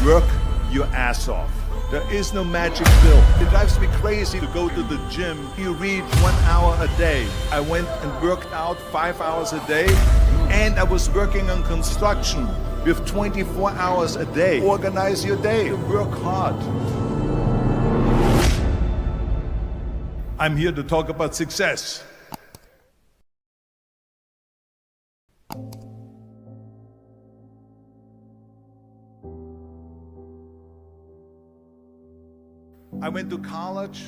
Work your ass off. There is no magic pill. It drives me crazy to go to the gym. You read 1 hour a day. I went and worked out 5 hours a day, and I was working on construction with 24 hours a day. Organize your day. Work hard. I'm here to talk about success. I went to college.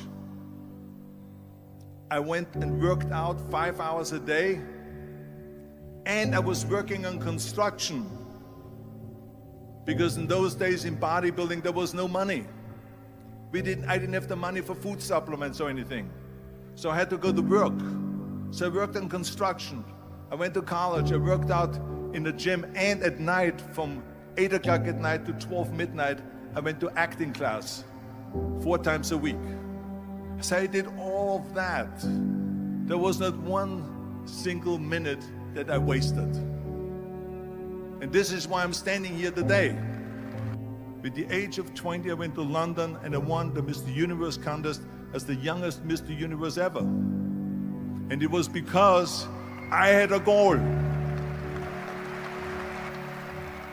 I went and worked out 5 hours a day, and I was working on construction, because in those days in bodybuilding there was no money. I didn't have the money for food supplements or anything, so I had to go to work. So I worked on construction. I went to college. I worked out in the gym, and at night from 8 o'clock at night to 12 midnight I went to acting class 4 times a week. So I did all of that. There was not one single minute that I wasted. And this is why I'm standing here today. With the age of 20, I went to London and I won the Mr. Universe contest as the youngest Mr. Universe ever. And it was because I had a goal.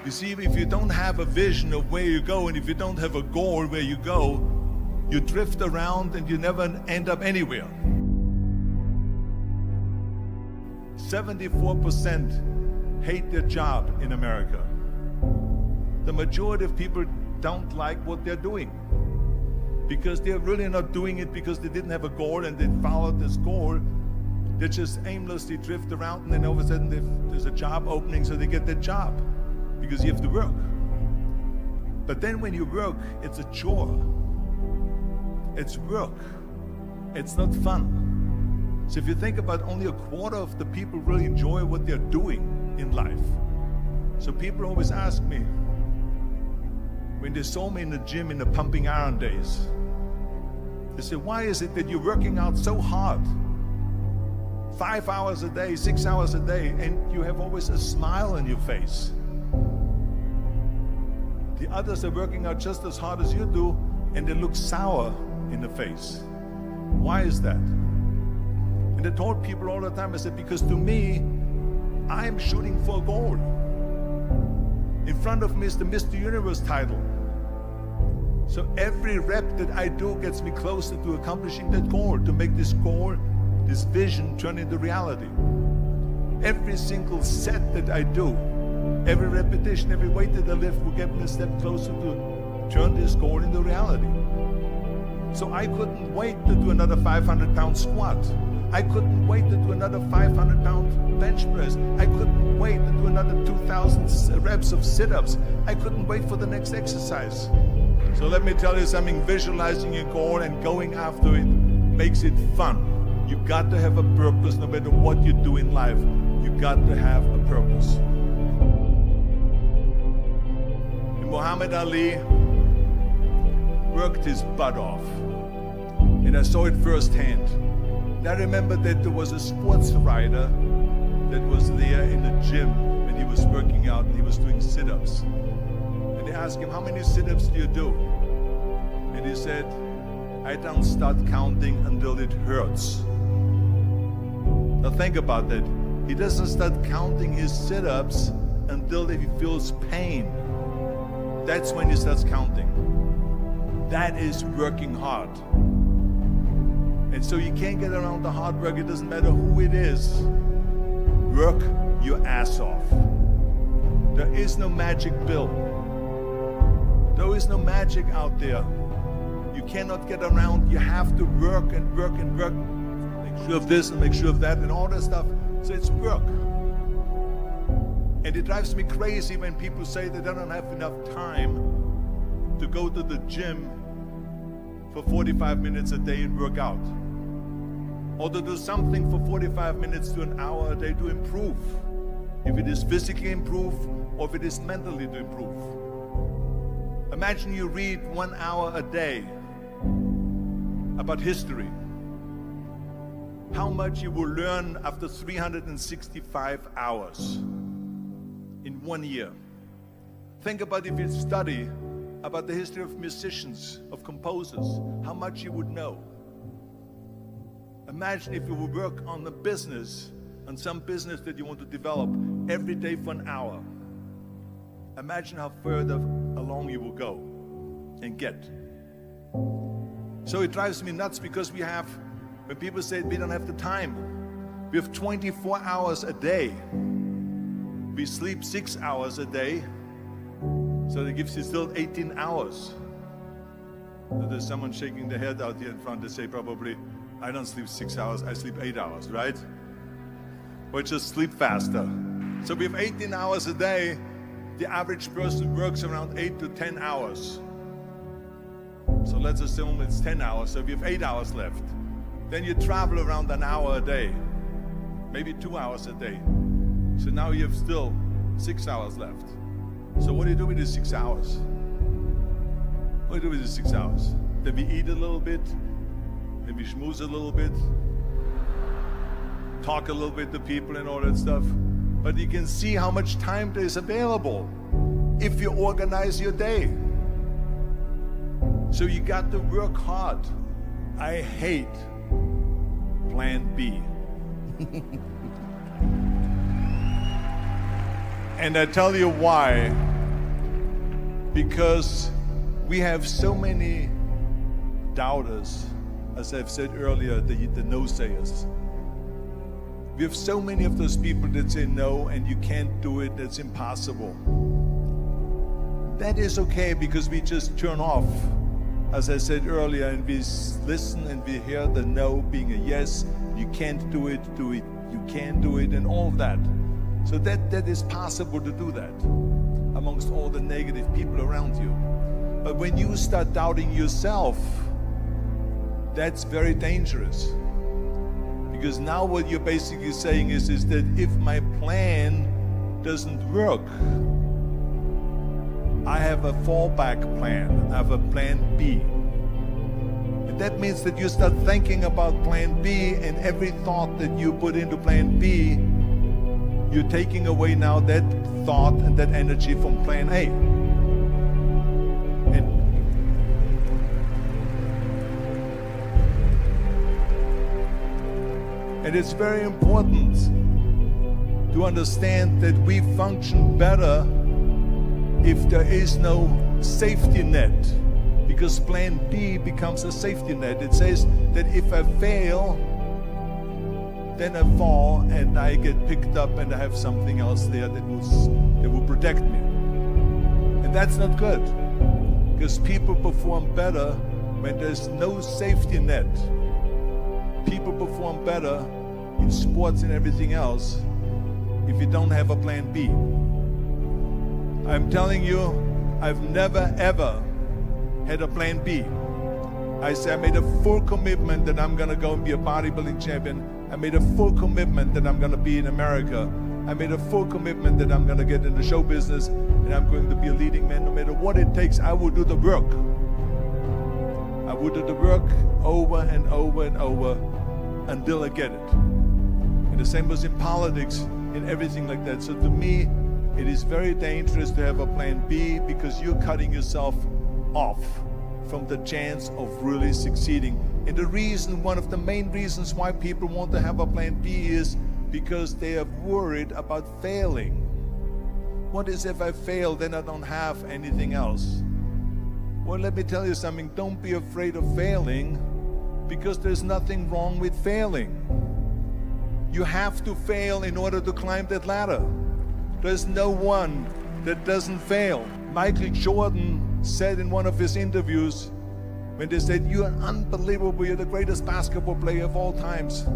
You see, if you don't have a vision of where you go, and if you don't have a goal where you go, you drift around and you never end up anywhere. 74% hate their job in America. The majority of people don't like what they're doing, because they're really not doing it because they didn't have a goal and they followed this goal. They just aimlessly drift around, and then all of a sudden there's a job opening, so they get that job because you have to work. But then when you work, it's a chore. It's work. It's not fun. So if you think about, only a quarter of the people really enjoy what they're doing in life. So people always ask me, when they saw me in the gym in the pumping iron days, they say, why is it that you're working out so hard? 5 hours a day, 6 hours a day, and you have always a smile on your face. The others are working out just as hard as you do, and they look sour in the face. Why is that? And I told people all the time, I said, because to me, I'm shooting for a goal. In front of me is the Mr. Universe title. So every rep that I do gets me closer to accomplishing that goal, to make this goal, this vision, turn into reality. Every single set that I do, every repetition, every weight that I lift will get me a step closer to turn this goal into reality. So I couldn't wait to do another 500-pound squat. I couldn't wait to do another 500-pound bench press. I couldn't wait to do another 2,000 reps of sit-ups. I couldn't wait for the next exercise. So let me tell you something, visualizing your goal and going after it makes it fun. You got to have a purpose. No matter what you do in life, you got to have a purpose. And Muhammad Ali worked his butt off, and I saw it firsthand. And I remember that there was a sports writer that was there in the gym when he was working out, and he was doing sit-ups. And they asked him, how many sit-ups do you do? And he said, I don't start counting until it hurts. Now think about that. He doesn't start counting his sit-ups until he feels pain. That's when he starts counting. That is working hard. And so you can't get around the hard work. It doesn't matter who it is. Work your ass off. There is no magic pill. There is no magic out there. You cannot get around. You have to work and work and work. Make sure of this and make sure of that and all that stuff. So it's work. And it drives me crazy when people say they don't have enough time to go to the gym for 45 minutes a day and work out, or to do something for 45 minutes to an hour a day to improve, if it is physically improve or if it is mentally to improve. Imagine you read 1 hour a day about history. How much you will learn after 365 hours in 1 year. Think about if you study about the history of musicians, of composers, how much you would know. Imagine if you would work on the business, on some business that you want to develop every day for an hour. Imagine how further along you will go and get. So it drives me nuts because when people say we don't have the time, we have 24 hours a day. We sleep 6 hours a day, so that gives you still 18 hours. So there's someone shaking their head out here in front to say probably, I don't sleep 6 hours, I sleep 8 hours, right? Or just sleep faster. So we have 18 hours a day. The average person works around 8 to 10 hours. So let's assume it's 10 hours, so we have 8 hours left. Then you travel around an hour a day, maybe 2 hours a day. So now you have still 6 hours left. So what do you do with the 6 hours? What do you do with the 6 hours? Then we eat a little bit, then we schmooze a little bit, talk a little bit to people and all that stuff. But you can see how much time there is available if you organize your day. So you got to work hard. I hate plan B. And I tell you why. Because we have so many doubters, as I've said earlier, the no-sayers. We have so many of those people that say no and you can't do it, that's impossible. That is okay because we just turn off, as I said earlier, and we listen and we hear the no being a yes. You can't do it, you can do it, and all of that. So that is possible to do that amongst all the negative people around you. But when you start doubting yourself, that's very dangerous. Because now what you're basically saying is that if my plan doesn't work, I have a fallback plan, I have a plan B. And that means that you start thinking about plan B, and every thought that you put into plan B, you're taking away now that thought and that energy from plan A. And it's very important to understand that we function better if there is no safety net, because plan B becomes a safety net. It says that if I fail, then I fall and I get picked up and I have something else there that will protect me. And that's not good, because people perform better when there's no safety net. People perform better in sports and everything else if you don't have a plan B. I'm telling you, I've never ever had a plan B. I made a full commitment that I'm gonna go and be a bodybuilding champion. I made a full commitment that I'm gonna be in America. I made a full commitment that I'm gonna get in the show business and I'm going to be a leading man. No matter what it takes, I will do the work. I will do the work over and over and over until I get it. And the same was in politics, in everything like that. So to me, it is very dangerous to have a plan B, because you're cutting yourself off from the chance of really succeeding. And the reason, one of the main reasons why people want to have a plan B is because they are worried about failing. What is if I fail, then I don't have anything else? Well, let me tell you something, don't be afraid of failing, because there's nothing wrong with failing. You have to fail in order to climb that ladder. There's no one that doesn't fail. Michael Jordan said in one of his interviews, when they said, "You're unbelievable, you're the greatest basketball player of all times."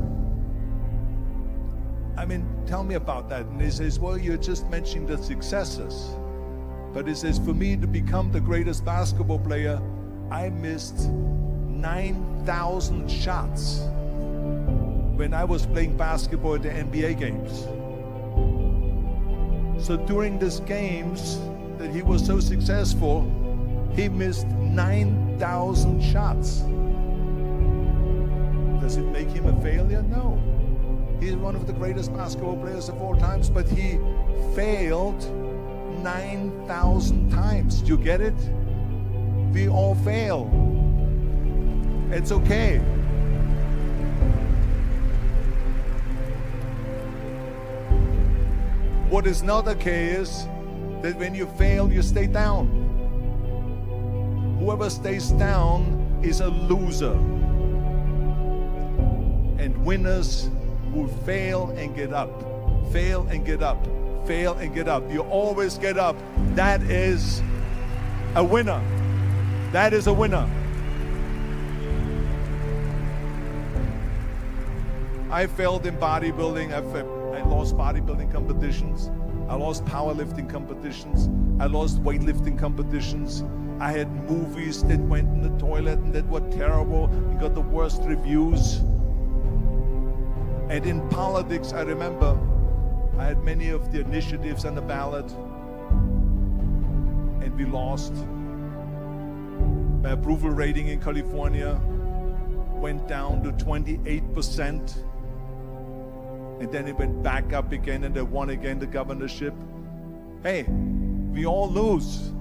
I mean, tell me about that. And he says, well, you're just mentioning the successes. But he says, for me to become the greatest basketball player, I missed 9,000 shots when I was playing basketball at the NBA games. So during these games that he was so successful, he missed 9,000 shots. Does it make him a failure? No. He's one of the greatest basketball players of all times, but he failed 9,000 times. Do you get it? We all fail. It's okay. What is not okay is that when you fail, you stay down. Whoever stays down is a loser. And winners will fail and get up, fail and get up, fail and get up. You always get up. That is a winner. That is a winner. I failed in bodybuilding. I lost bodybuilding competitions. I lost powerlifting competitions. I lost weightlifting competitions. I had movies that went in the toilet and that were terrible and got the worst reviews. And in politics, I remember I had many of the initiatives on the ballot, and we lost. My approval rating in California went down to 28%. And then it went back up again, and they won again the governorship. Hey, we all lose.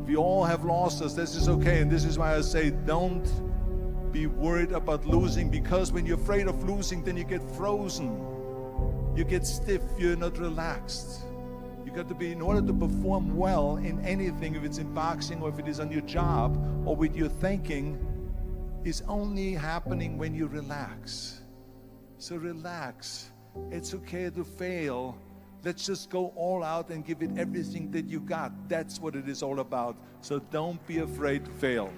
We all have losses. This is okay. And this is why I say don't be worried about losing, because when you're afraid of losing, then you get frozen. You get stiff. You're not relaxed. You got to be, in order to perform well in anything, if it's in boxing or if it is on your job or with your thinking, is only happening when you relax. So relax. It's okay to fail. Let's just go all out and give it everything that you got. That's what it is all about. So don't be afraid to fail.